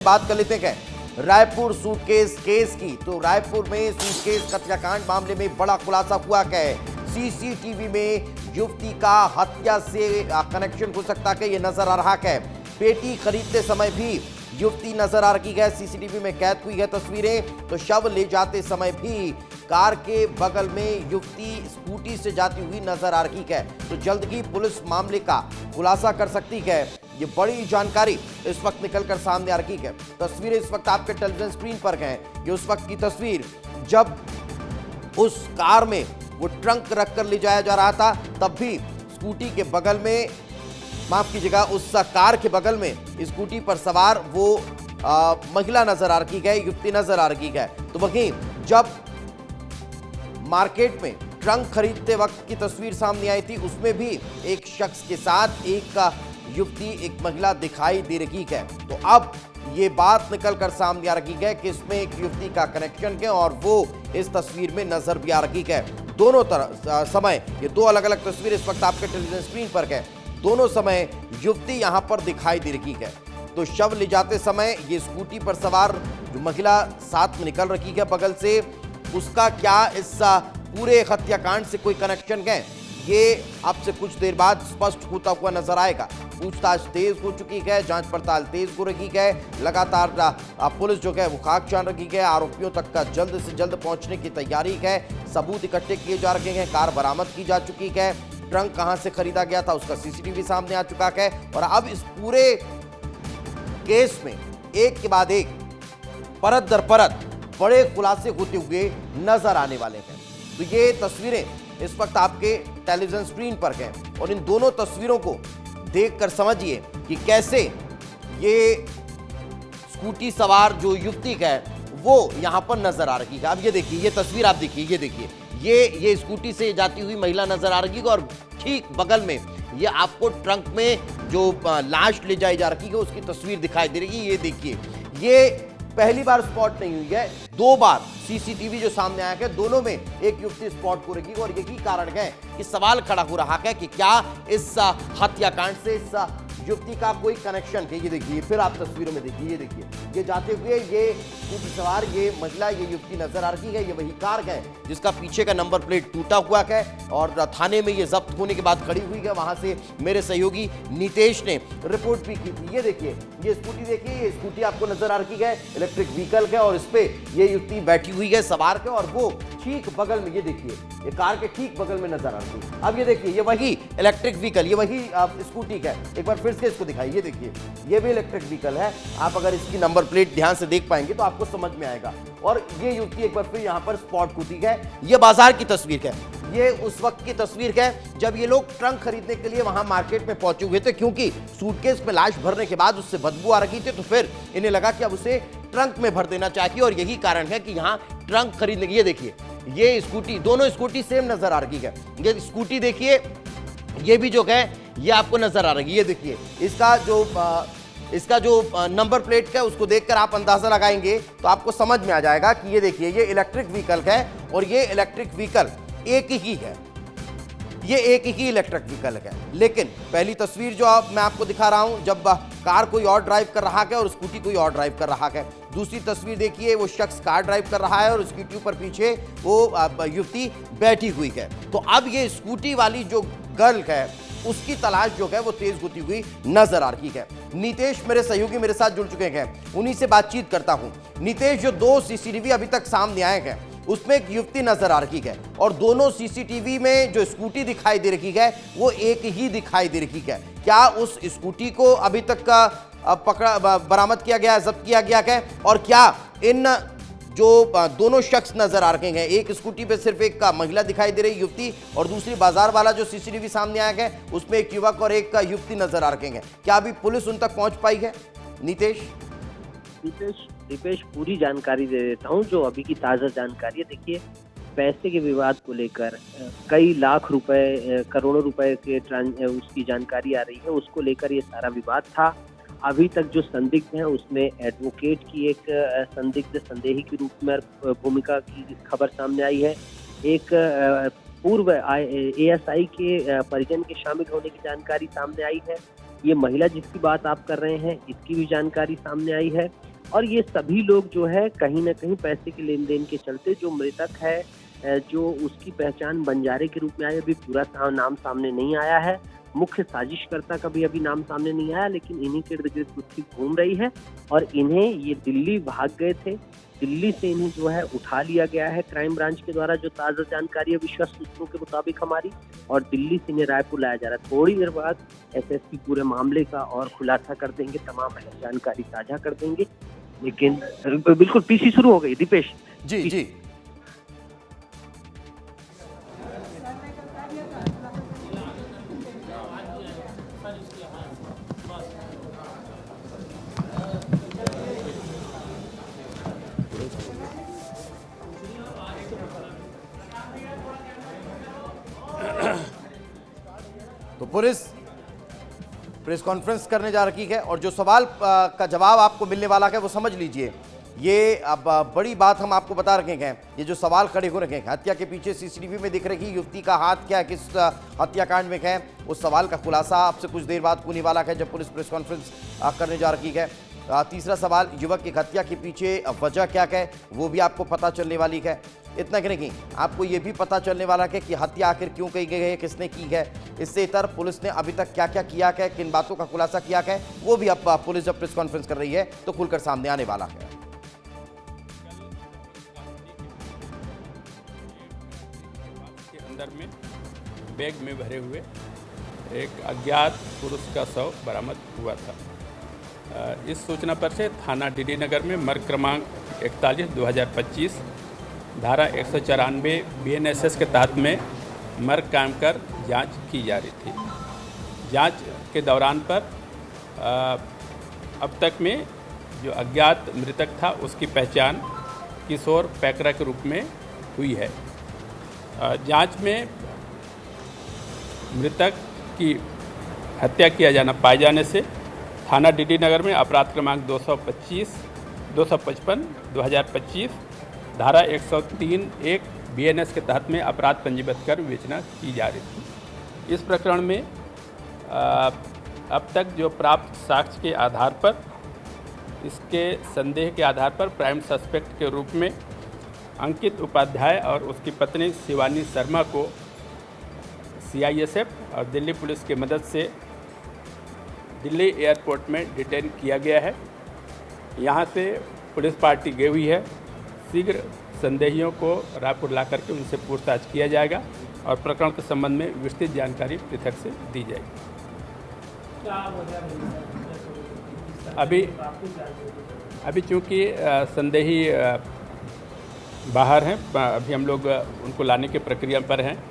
बात कर लेते हैं रायपुर सूटकेस केस की। तो रायपुर में सूटकेस हत्याकांड मामले में बड़ा खुलासा हुआ है। सीसीटीवी में युवती का हत्या से कनेक्शन हो सकता है, ये नजर आ रहा है। पेटी खरीदते समय भी युवती नजर आ रही है, सीसीटीवी में कैद हुई है तस्वीरें। तो शव ले जाते समय भी कार के बगल में युवती स्कूटी से जाती हुई नजर आ रही है। तो जल्द ही पुलिस मामले का खुलासा कर सकती है। ये बड़ी जानकारी इस वक्त निकलकर सामने आ रही है। तस्वीरें इस वक्त आपके टेलीविजन स्क्रीन पर हैं। ये उस वक्त की तस्वीर जब उस कार में वो ट्रंक रखकर ले जाया जा रहा था, तब भी स्कूटी के बगल में, माफ कीजिएगा, उस कार के बगल में स्कूटी पर सवार वो महिला नजर आ रही है, युवती नजर आ रही है। तो वहीं जब मार्केट में ट्रंक खरीदते वक्त की तस्वीर सामने आई थी, उसमें भी एक शख्स के साथ एक युवती, एक महिला दिखाई दे रही है। तो अब ये बात निकल कर सामने आ रही है कि इसमें एक युवती का कनेक्शन है और वो इस तस्वीर में नजर भी आ रही है। दोनों तरह समय, ये दो अलग अलग तस्वीर इस वक्त आपके टेलीविजन स्क्रीन पर है। दोनों समय युवती यहां पर दिखाई दे रही है। तो शव ले जाते समय ये स्कूटी पर सवार जो महिला साथ में निकल रही है बगल से, उसका क्या इस पूरे हत्याकांड से कोई कनेक्शन है, ये आपसे कुछ देर बाद स्पष्ट होता हुआ नजर आएगा। पूछताछ तेज हो चुकी है, जांच पड़ताल तेज हो रही है। लगातार पुलिस जो है वो खाक छान रही है। आरोपियों तक का जल्द से जल्द पहुंचने की तैयारी है। सबूत इकट्ठे किए जा रहे हैं। कार बरामद की जा चुकी है। ट्रंक कहां से खरीदा गया था उसका सीसीटीवी सामने आ चुका है। और अब इस पूरे केस में एक के बाद एक, परत दर परत बड़े खुलासे होते हुए नजर आने वाले हैं। तो ये तस्वीरें इस वक्त आपके टेलीविजन स्क्रीन पर हैं और इन दोनों तस्वीरों को देखकर समझिए कि कैसे ये स्कूटी सवार जो युवती है वो यहां पर नजर आ रही है। अब ये देखिए, ये तस्वीर आप देखिए, ये देखिए, ये स्कूटी से जाती हुई महिला नजर आ रही है और ठीक बगल में ये आपको ट्रंक में जो लाश ले जाई जा रही है उसकी तस्वीर दिखाई दे रही है। ये देखिए, ये पहली बार स्पॉट नहीं हुई है, दो बार सीसीटीवी जो सामने आया है, दोनों में एक युवती स्पॉट हो रही है। और यही कारण है कि सवाल खड़ा हो रहा है कि क्या इस हत्याकांड से इस युवती का कोई कनेक्शन है। ये देखिए, फिर आप तस्वीरों में देखिए, ये देखिए, ये जाते हुए ये स्कूटी सवार, ये महिला, ये युवती नजर आ रही है। ये वही कार है जिसका पीछे का नंबर प्लेट टूटा हुआ है और थाने में ये जब्त होने के बाद खड़ी हुई है। वहां से मेरे सहयोगी नितेश ने रिपोर्ट भी की थी। ये देखिए, ये स्कूटी देखिए, ये स्कूटी आपको नजर आ रही है, इलेक्ट्रिक व्हीकल है और इस पे ये युवती बैठी हुई है सवार के, और वो ठीक बगल में, ये देखिए, ये कार के ठीक बगल में नजर आ रही है। अब ये देखिए, ये वही इलेक्ट्रिक व्हीकल, ये वही स्कूटी है। एक बार फिर से इसको दिखाइए, ये देखिए, ये भी इलेक्ट्रिक व्हीकल है। आप अगर इसकी नंबर प्लेट ध्यान से देख पाएंगे तो आपको समझ में आएगा। और ये युवती एक बार फिर यहाँ पर स्पॉट होती है। ये बाजार की तस्वीर है, ये उस वक्त की तस्वीर है जब ये लोग ट्रंक खरीदने के लिए वहां मार्केट में पहुंचे हुए थे, क्योंकि सूटकेस में लाश भरने के बाद उससे बदबू आ रही थी। तो फिर इन्हें लगा कि अब उसे ट्रंक में भर देना चाहिए और यही कारण है कि यहाँ ट्रंक खरीदने की, ये देखिए, ये स्कूटी, दोनों स्कूटी सेम नजर आ रही है। ये स्कूटी देखिए, ये भी जो है ये आपको नजर आ रही है। ये देखिए, इसका जो नंबर प्लेट है उसको देखकर आप अंदाजा लगाएंगे तो आपको समझ में आ जाएगा कि ये देखिए, ये इलेक्ट्रिक व्हीकल है और ये इलेक्ट्रिक व्हीकल एक ही है, ये एक ही इलेक्ट्रिक व्हीकल है। लेकिन पहली तस्वीर जो मैं आपको दिखा रहा हूं, जब कार कोई और ड्राइव कर रहा है और स्कूटी कोई और ड्राइव कर रहा है। दूसरी तस्वीर देखिए, वो शख्स कार ड्राइव कर रहा है और स्कूटी पर पीछे वो युवती बैठी हुई है। तो अब ये स्कूटी वाली जो गर्ल है उसकी तलाश जो है वो तेज होती हुई नजर आ रही है। नितेश मेरे सहयोगी मेरे साथ जुड़ चुके हैं, उन्हीं से बातचीत करता हूं। नितेश, जो दो सीसीटीवी अभी तक सामने आए हैं उसमें एक युवती नजर आ रही है और दोनों सीसीटीवी में जो स्कूटी दिखाई दे रही है वो एक ही दिखाई दे रही है। क्या उस स्कूटी को अभी तक का बरामद किया गया, जब्त किया गया है? और क्या इन जो दोनों शख्स नजर आ रहे हैं, एक स्कूटी पे सिर्फ एक महिला दिखाई दे रही युवती और दूसरी बाजार वाला जो सीसीटीवी सामने आया है उसमें एक युवक और एक युवती नजर आ रहे हैं, क्या अभी पुलिस उन तक पहुंच पाई है? नितेश दीपेश, पूरी जानकारी दे देता हूं, जो अभी की ताज़ा जानकारी है। देखिए, पैसे के विवाद को लेकर कई लाख रुपए, करोड़ों रुपए के उसकी जानकारी आ रही है, उसको लेकर ये सारा विवाद था। अभी तक जो संदिग्ध हैं उसमें एडवोकेट की एक संदिग्ध संदेही के रूप में भूमिका की खबर सामने आई है। एक पूर्व एएसआई के परिजन के शामिल होने की जानकारी सामने आई है। ये महिला जिसकी बात आप कर रहे हैं, इसकी भी जानकारी सामने आई है। और ये सभी लोग जो है कहीं ना कहीं पैसे के लेन देन के चलते, जो मृतक है जो उसकी पहचान बंजारे के रूप में आई, अभी पूरा नाम सामने नहीं आया है, मुख्य साजिशकर्ता का भी अभी नाम सामने नहीं आया, लेकिन इन्हीं के इर्द गिर्द गुत्थी घूम रही है और इन्हें ये दिल्ली भाग गए थे, दिल्ली से इन्हें जो है उठा लिया गया है क्राइम ब्रांच के द्वारा, जो ताज़ा जानकारी है विश्वस्त सूत्रों के मुताबिक हमारी, और दिल्ली से इन्हें रायपुर लाया जा रहा है। थोड़ी देर बाद एसएसपी पूरे मामले का और खुलासा कर देंगे, तमाम जानकारी साझा कर देंगे। लेकिन बिल्कुल पीसी शुरू हो गई दीपेश जी जी। तो पुलिस प्रेस कॉन्फ्रेंस करने जा रही है और जो सवाल का जवाब आपको मिलने वाला है वो समझ लीजिए। ये अब बड़ी बात हम आपको बता रखे हैं, ये जो सवाल खड़े हो रखे हैं, हत्या के पीछे सीसीटीवी में दिख रही युवती का हाथ क्या है, किस हत्याकांड में है, उस सवाल का खुलासा आपसे कुछ देर बाद होने वाला है जब पुलिस प्रेस कॉन्फ्रेंस करने जा रही है। तीसरा सवाल, युवक की हत्या के पीछे वजह क्या है वो भी आपको पता चलने वाली है। इतना कि नहीं, आपको ये भी पता चलने वाला है कि हत्या आखिर क्यों की गई है, किसने की है। इससे इतर पुलिस ने अभी तक क्या क्या किया है, किन बातों का खुलासा किया है, वो भी अब पुलिस जब प्रेस कॉन्फ्रेंस कर रही है तो खुलकर सामने आने वाला है। अंदर में बैग में भरे हुए एक अज्ञात पुरुष का शव बरामद हुआ था। इस सूचना पर से थाना डीडी नगर में मर्ग क्रमांक 41/2025 धारा 194 BNSS के तहत में मर्ग कायम कर जांच की जा रही थी। जांच के दौरान पर अब तक में जो अज्ञात मृतक था उसकी पहचान किशोर पैकरा के रूप में हुई है। जांच में मृतक की हत्या किया जाना पाए जाने से थाना डीडी नगर में अपराध क्रमांक 255/2025 धारा 103(1) BNS के तहत में अपराध पंजीबद्ध कर विवेचना की जा रही थी। इस प्रकरण में अब तक जो प्राप्त साक्ष्य के आधार पर, इसके संदेह के आधार पर प्राइम सस्पेक्ट के रूप में अंकित उपाध्याय और उसकी पत्नी शिवानी शर्मा को CISF और दिल्ली पुलिस की मदद से दिल्ली एयरपोर्ट में डिटेन किया गया है। यहाँ से पुलिस पार्टी गई हुई है। शीघ्र संदेहियों को रायपुर ला करके उनसे पूछताछ किया जाएगा और प्रकरण के संबंध में विस्तृत जानकारी पृथक से दी जाएगी। अभी चूँकि संदेही बाहर हैं, अभी हम लोग उनको लाने की प्रक्रिया पर हैं।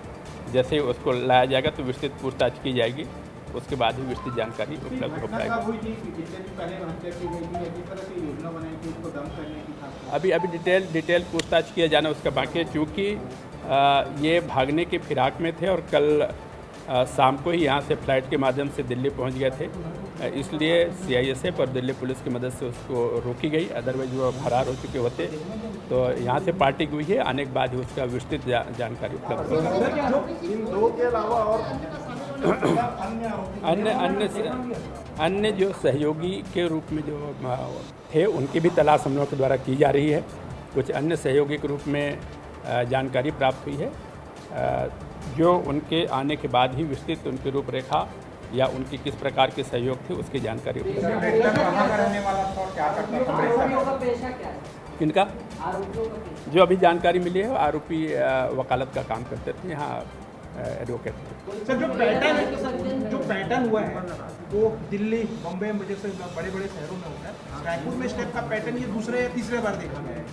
जैसे ही उसको लाया जाएगा तो विस्तृत पूछताछ की जाएगी, उसके बाद ही विस्तृत जानकारी उपलब्ध हो पाएगी। अभी डिटेल पूछताछ किया जाना उसका बाकी है, चूँकि ये भागने के फिराक में थे और कल शाम को ही यहाँ से फ्लाइट के माध्यम से दिल्ली पहुँच गए थे, इसलिए CISF और दिल्ली पुलिस की मदद से उसको रोकी गई। अदरवाइज वो फरार हो चुके होते। तो यहाँ से पार्टी हुई है, आने के बाद ही उसका विस्तृत जानकारी उपलब्ध होगी। अन्य जो सहयोगी के रूप में जो थे उनकी भी तलाश हम लोगों के द्वारा की जा रही है। कुछ अन्य सहयोगी के रूप में जानकारी प्राप्त हुई है, जो उनके आने के बाद ही विस्तृत उनकी रूपरेखा या उनकी किस प्रकार के सहयोग थे उसकी जानकारी उपलब्ध है। इनका जो अभी जानकारी मिली है, आरोपी वकालत का काम करते थे, यहाँ एडवोकेट थे। सर, जो पैटर्न हुआ है वो दिल्ली, बम्बे जैसे बड़े बड़े शहरों में होता है, रायपुर में स्टेप का पैटर्न ये दूसरे या तीसरे बार देखा गया है।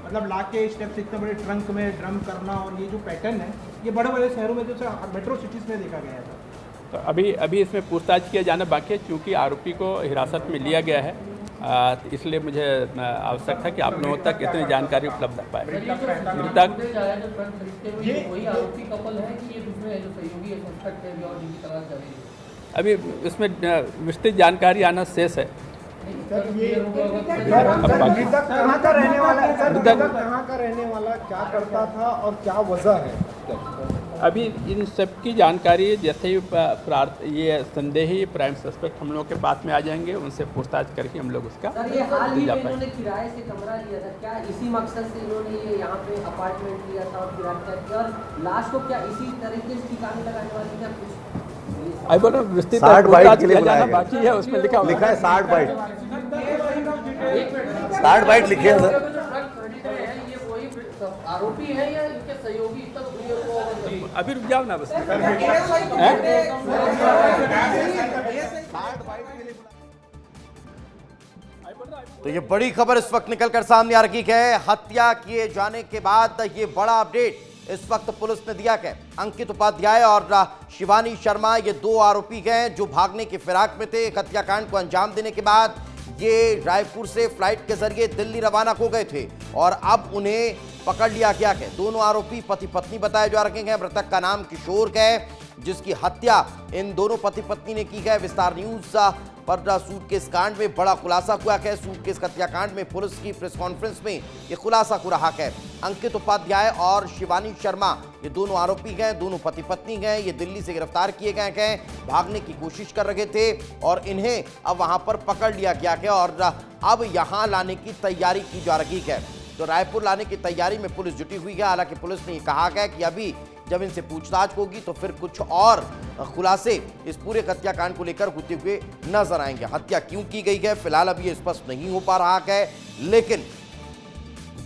मतलब ला के स्टेप्स इतने बड़े ट्रंक में ड्रम करना, और ये जो पैटर्न है ये बड़े बड़े शहरों में, जैसे मेट्रो सिटीज़ में देखा गया था। तो अभी इसमें पूछताछ किया जाना बाकी है, चूँकि आरोपी को हिरासत में लिया गया है, इसलिए मुझे आवश्यक था कि आप लोगों तक इतनी जानकारी उपलब्ध हो पाए। मृतक अभी इसमें विस्तृत जानकारी आना शेष है। मृतक कहाँ का रहने वाला, क्या करता था और क्या वजह है? अभी इन सब की जानकारी जैसे ही ये संदेही प्राइम सस्पेक्ट हम लोग के पास में आ जाएंगे, उनसे पूछताछ करके हम लोग उसका सर, ये हाल ही में इन्होंने किराए से कमरा लिया था, क्या इसी मकसद से इन्होंने ये यहाँ पे अपार्टमेंट लिया था और किराया किया, और लाश को क्या इसी तरीके से ठिकाने लगाने वाले क्या कुछ? आई बोल रहा हूँ विस्तृत 60 बाइट के लिए जाना बुलाया बाकी है, उसमें लिखा लिखा है 60 बाइट 60 बाइट लिखे हैं सर। ये वही आरोपी है या इनके सहयोगी तक? अभी रुक जाओ ना बस। तो ये बड़ी खबर इस वक्त निकलकर सामने आ रही है। हत्या किए जाने के बाद ये बड़ा अपडेट इस वक्त पुलिस ने दिया है। अंकित उपाध्याय और शिवानी शर्मा ये दो आरोपी हैं जो भागने की फिराक में थे। हत्याकांड को अंजाम देने के बाद ये रायपुर से फ्लाइट के जरिए दिल्ली रवाना हो गए थे और अब उन्हें पकड़ लिया गया है। दोनों आरोपी पति पत्नी बताए जा रहे हैं। मृतक का नाम किशोर है जिसकी हत्या इन दोनों पति पत्नी ने की है। विस्तार न्यूज पर सूटकेस कांड में बड़ा खुलासा हुआ है। सूटकेस हत्याकांड में पुलिस की प्रेस कॉन्फ्रेंस में यह खुलासा हो रहा है। अंकित उपाध्याय और शिवानी शर्मा ये दोनों आरोपी हैं, दोनों पति पत्नी हैं। ये दिल्ली से गिरफ्तार किए गए हैं, भागने की कोशिश कर रहे थे और इन्हें अब वहां पर पकड़ लिया गया है और अब यहां लाने की तैयारी की जा रही है। तो रायपुर लाने की तैयारी में पुलिस जुटी हुई है। हालांकि पुलिस ने कहा है कि अभी जब इनसे पूछताछ होगी तो फिर कुछ और खुलासे इस पूरे हत्याकांड को लेकर होते हुए नजर आएंगे। हत्या क्यों की गई है फिलहाल अभी ये स्पष्ट नहीं हो पा रहा है, लेकिन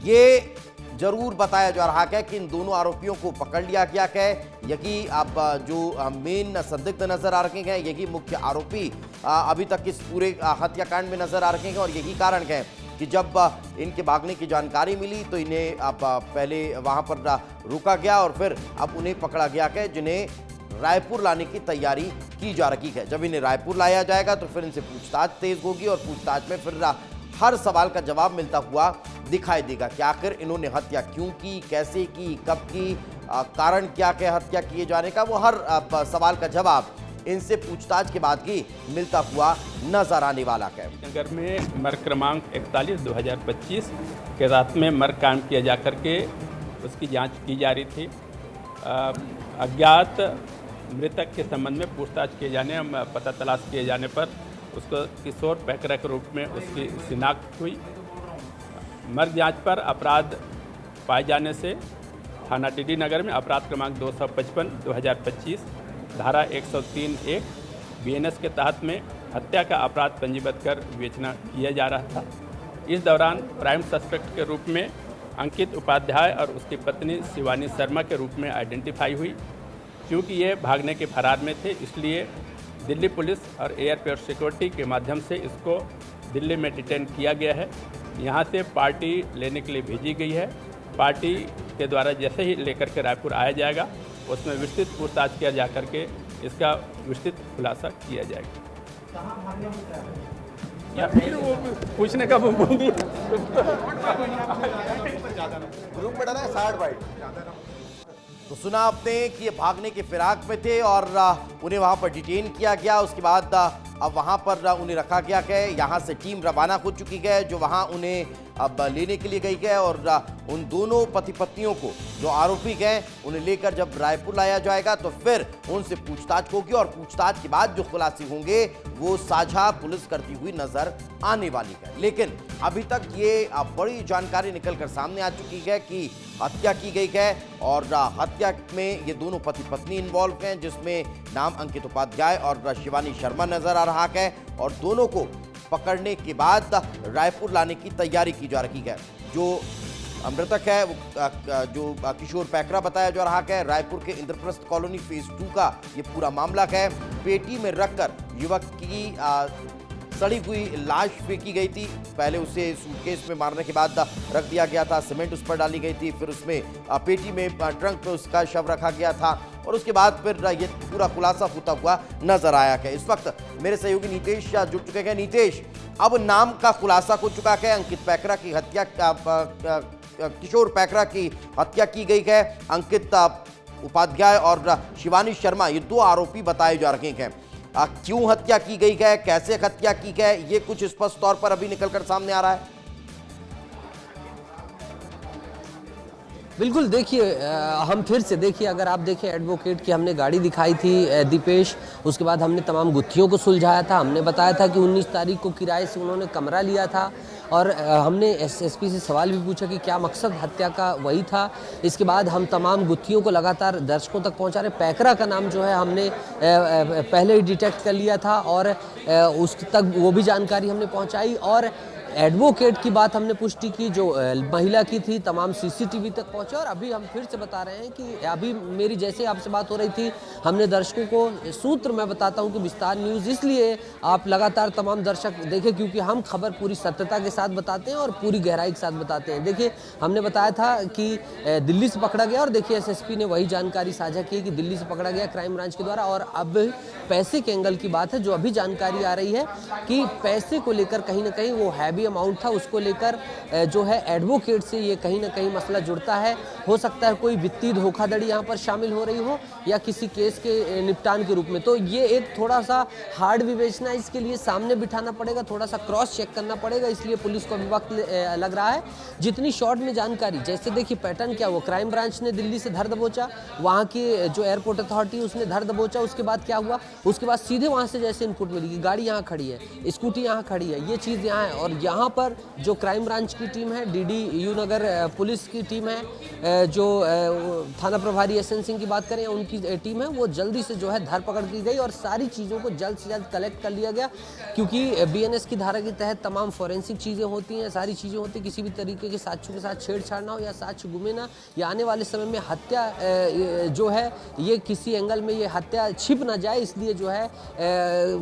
ये जरूर बताया जा रहा है कि इन दोनों आरोपियों को पकड़ लिया गया है। यही अब जो मेन संदिग्ध नजर आ रहे हैं, यही मुख्य आरोपी अभी तक इस पूरे हत्याकांड में नजर आ रहे हैं और यही कारण है कि जब इनके भागने की जानकारी मिली तो इन्हें अब पहले वहां पर रोका गया और फिर अब उन्हें पकड़ा गया है, जिन्हें रायपुर लाने की तैयारी की जा रही है। जब इन्हें रायपुर लाया जाएगा तो फिर इनसे पूछताछ तेज होगी और पूछताछ में फिर हर सवाल का जवाब मिलता हुआ दिखाई देगा कि आखिर इन्होंने हत्या क्यों की, कैसे की, कब की, कारण क्या है हत्या किए जाने का। वो हर सवाल का जवाब इनसे पूछताछ के बाद ही मिलता हुआ नजर आने वाला है। नगर में मर्ग क्रमांक 41/2025 के रात में मर्ग कायम किया जा करके उसकी जांच की जा रही थी। अज्ञात मृतक के संबंध में पूछताछ किए जाने, पता तलाश किए जाने पर उसको किशोर पैकरा के रूप में उसकी शिनाख्त हुई। मर्ग जांच पर अपराध पाए जाने से थाना टीडी नगर में अपराध क्रमांक 255/2025 धारा 103(1) BNS के तहत में हत्या का अपराध पंजीबद्ध कर विवेचना किया जा रहा था। इस दौरान प्राइम सस्पेक्ट के रूप में अंकित उपाध्याय और उसकी पत्नी शिवानी शर्मा के रूप में आइडेंटिफाई हुई। क्योंकि ये भागने के फरार में थे, इसलिए दिल्ली पुलिस और एयरपोर्ट सिक्योरिटी के माध्यम से इसको दिल्ली में डिटेन किया गया है। यहाँ से पार्टी लेने के लिए भेजी गई है। पार्टी के द्वारा जैसे ही लेकर के रायपुर आया जाएगा उसमें विस्तृत पूछताछ किया जा करके इसका विस्तृत खुलासा किया जाएगा। या फिर वो पूछने का ग्रुप में डाला है 60 बाइट। तो सुना आपने कि ये भागने के फिराक में थे और उन्हें वहां पर डिटेन किया गया। उसके बाद अब वहां पर उन्हें रखा गया है। यहां से टीम रवाना हो चुकी है जो वहां उन्हें अब लेने के लिए गई है और उन दोनों पति पत्नियों को जो आरोपी हैं उन्हें लेकर जब रायपुर लाया जाएगा तो फिर उनसे पूछताछ होगी और पूछताछ के बाद जो खुलासे होंगे वो साझा पुलिस करती हुई नजर आने वाली है। लेकिन अभी तक ये बड़ी जानकारी निकलकर सामने आ चुकी है कि हत्या की गई है और हत्या में ये दोनों पति पत्नी इन्वॉल्व हैं, जिसमें नाम अंकित उपाध्याय और शिवानी शर्मा नजर आ रहा है और दोनों को पकड़ने के बाद रायपुर लाने की तैयारी की जा रही है। जो मृतक है वो जो किशोर पैकरा बताया जा रहा है। रायपुर के इंद्रप्रस्थ कॉलोनी फेज 2 का ये पूरा मामला है। पेटी में रखकर युवक की सड़ी हुई लाश फेंकी गई थी। पहले उसे सूटकेस में मारने के बाद रख दिया गया था, सीमेंट उस पर डाली गई थी, फिर उसमें पेटी में ट्रंक में उसका शव रखा गया था और उसके बाद फिर ये पूरा खुलासा होता हुआ नजर आया है। इस वक्त मेरे सहयोगी नीतेश जुड़ चुके हैं। नीतेश, अब नाम का खुलासा हो चुका है। अंकित पैकरा की हत्या, किशोर पैकरा की हत्या की गई है। अंकित उपाध्याय और शिवानी शर्मा ये दो आरोपी बताए जा रहे हैं। क्यों हत्या की गई है, कैसे हत्या की है, ये कुछ स्पष्ट तौर पर अभी निकलकर सामने आ रहा है। बिल्कुल देखिए, हम फिर से देखिए, अगर आप देखें एडवोकेट की हमने गाड़ी दिखाई थी दीपेश, उसके बाद हमने तमाम गुत्थियों को सुलझाया था। हमने बताया था कि 19 तारीख को किराए से उन्होंने कमरा लिया था और हमने एसएसपी से सवाल भी पूछा कि क्या मकसद हत्या का वही था। इसके बाद हम तमाम गुत्थियों को लगातार दर्शकों तक पहुंचा रहे। पैकरा का नाम जो है हमने पहले ही डिटेक्ट कर लिया था और उस तक वो भी जानकारी हमने पहुंचाई। और एडवोकेट की बात हमने पुष्टि की, जो महिला की थी, तमाम सीसीटीवी तक पहुंचे। और अभी हम फिर से बता रहे हैं कि अभी मेरी जैसे आपसे बात हो रही थी, हमने दर्शकों को सूत्र मैं बताता हूं कि विस्तार न्यूज़ इसलिए आप लगातार तमाम दर्शक देखें क्योंकि हम खबर पूरी सत्यता के साथ बताते हैं और पूरी गहराई के साथ बताते हैं। देखिए, हमने बताया था कि दिल्ली से पकड़ा गया और देखिए एसएसपी ने वही जानकारी साझा की कि दिल्ली से पकड़ा गया क्राइम ब्रांच के द्वारा। और अब पैसे के एंगल की बात है, जो अभी जानकारी आ रही है कि पैसे को लेकर कहीं ना कहीं वो हैवी अमाउंट था, उसको लेकर जो है एडवोकेट से ये कहीं ना कहीं मसला जुड़ता है। हो सकता है कोई वित्तीय धोखाधड़ी यहाँ पर शामिल हो रही हो या किसी केस के निपटान के रूप में। तो ये एक थोड़ा सा हार्ड विवेचना इसके लिए सामने बिठाना पड़ेगा, थोड़ा सा क्रॉस चेक करना पड़ेगा, इसलिए पुलिस को अभी वक्त लग रहा है। जितनी शॉर्ट में जानकारी, जैसे देखिए पैटर्न क्या हुआ, क्राइम ब्रांच ने दिल्ली से धर दबोचा, वहाँ की जो एयरपोर्ट अथॉरिटी उसने धर दबोचा, उसके बाद क्या हुआ, उसके बाद सीधे वहाँ से जैसे इनपुट मिली कि गाड़ी यहाँ खड़ी है, स्कूटी यहाँ खड़ी है, ये चीज़ यहाँ है। और यहाँ पर जो क्राइम ब्रांच की टीम है, डीडीयू नगर पुलिस की टीम है, जो थाना प्रभारी एसएन सिंह की बात करें, उनकी टीम है, वो जल्दी से जो है धरपकड़ की गई और सारी चीज़ों को जल्द से जल्द कलेक्ट कर लिया गया। क्योंकि बीएनएस की धारा के तहत तमाम फॉरेंसिक चीज़ें होती हैं, सारी चीज़ें होती हैं, किसी भी तरीके के साक्ष्यों के साथ छेड़छाड़ ना हो या साक्ष्य गुमे ना, या आने वाले समय में हत्या जो है ये किसी एंगल में ये हत्या छिप ना जाए, इसलिए जो है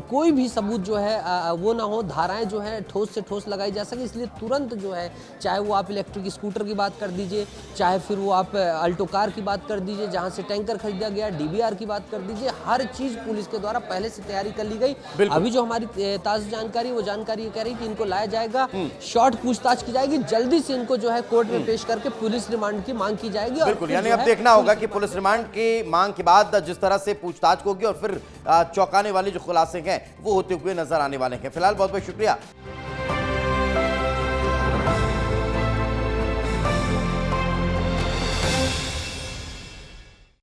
कोई भी सबूत जो है वो ना हो, धाराएं जो है ठोस से ठोस लगाई जा सके, इसलिए तुरंत जो है, चाहे वो आप इलेक्ट्रिक स्कूटर की बात कर दीजिए, चाहे फिर वो आप अल्टो कार की बात कर दीजिए जहां से टैंकर खरीदा गया, डीबीआर की बात कर दीजिए, हर चीज पुलिस के द्वारा पहले से तैयारी कर ली गई। अभी जो हमारी ताज़ा जानकारी, वो जानकारी ये कह रही है कि इनको लाया जाएगा, शॉर्ट पूछताछ की जाएगी, जल्दी से इनको जो है कोर्ट में पेश करके पुलिस रिमांड की मांग की जाएगी। बिल्कुल, यानी अब देखना होगा कि पुलिस रिमांड की मांग के बाद जिस तरह से पूछताछ होगी और फिर चौंकाने वाले जो खुलासे हैं वो होते हुए नजर आने वाले हैं। फिलहाल बहुत बहुत शुक्रिया।